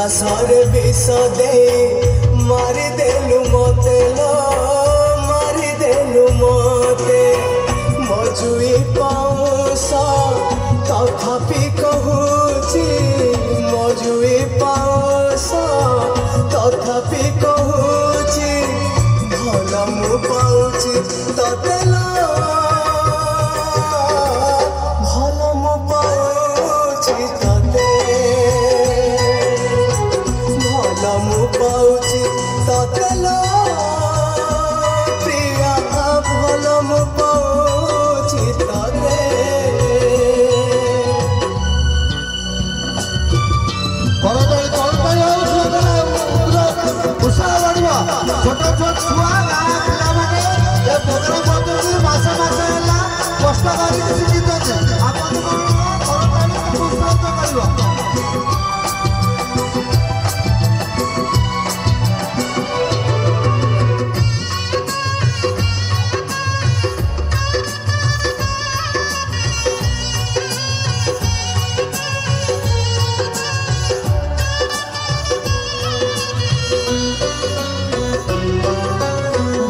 विश्वासरे विष दे मारिदेलु मते लो मारिदेलु मते मजुई पाउस तथापि कहूची मजुई पाउस तथापि कहूची भल मु पाउची तते लो भल मु पाउची तते भल मु पाउची तते लो प्रिया भल मु पाउची तते छोट छोट छुआ गाँ पिला माने ए प्रोग्राम करते मास मास होला कष्ट करी शिक्षित आपण को उपलब्ध करबो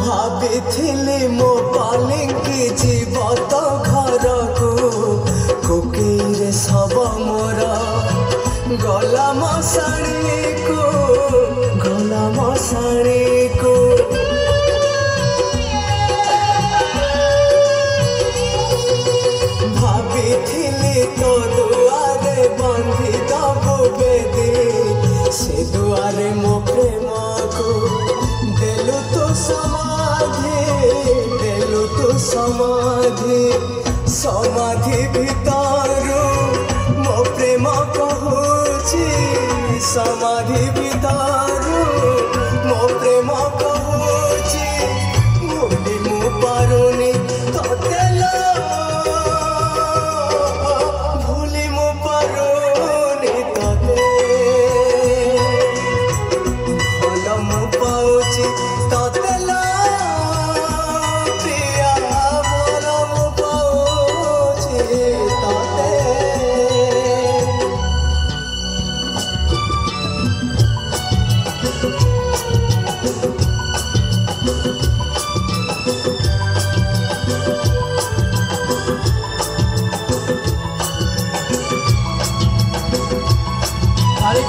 भाभी मो पालिंकी जीव तो घर को कोकीरे सब मोर गला मशाणी को भाभी तो दुआरे बंधी दबो बेदी से दुआरे मो प्रेम को देलु तो समाधि समाधि भितरु मो प्रेम कहूची समाधि भितरु मो प्रेम कहूची भूली मु पारुनी तते लो भूली मु पारुनी तते भल मु पाउची तते लो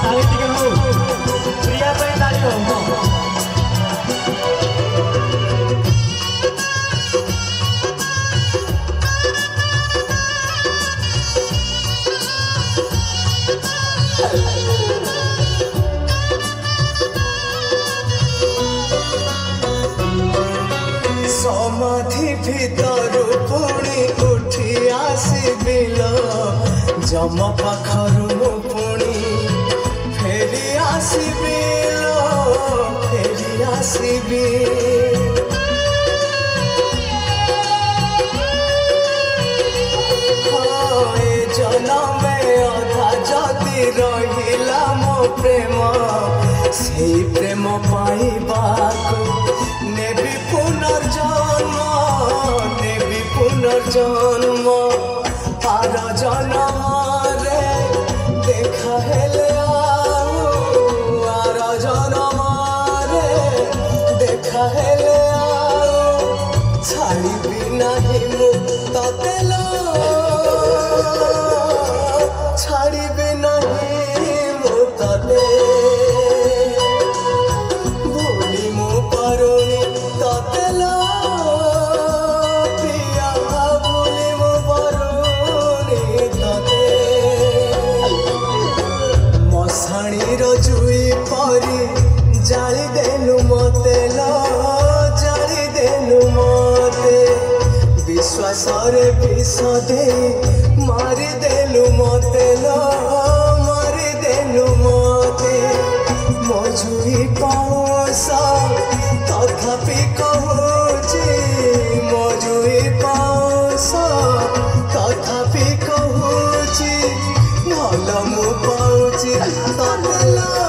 ताली टिके हो प्रिया पे ताली हो समाधि भितर पुणी उठी आसबिल जम पाखरु पुणी फेरी आसबिल फेरी आसबि जनमे अधा जदि रहिला मो प्रेम से प्रेम पाइबाको नेबी पुनर्जन्म आर जन्म रे देखा हेले आर जन्म रे देखा हेले छाड़िबी नाही मु तते लो छाड़िबी नाही मु तते भूली मु पारुनी तते लो प्रिया भूली मु पारुनी तते मशाणी रो जुई परी जाली देलु मते लो जाली देलु मते विश्वासरे विष दे मारिदेलु मते लो मारिदेलु मते मजुई पाउस तथापि कहूची मजुई पाउस तथापि कहूची भल मु पाउची तते लो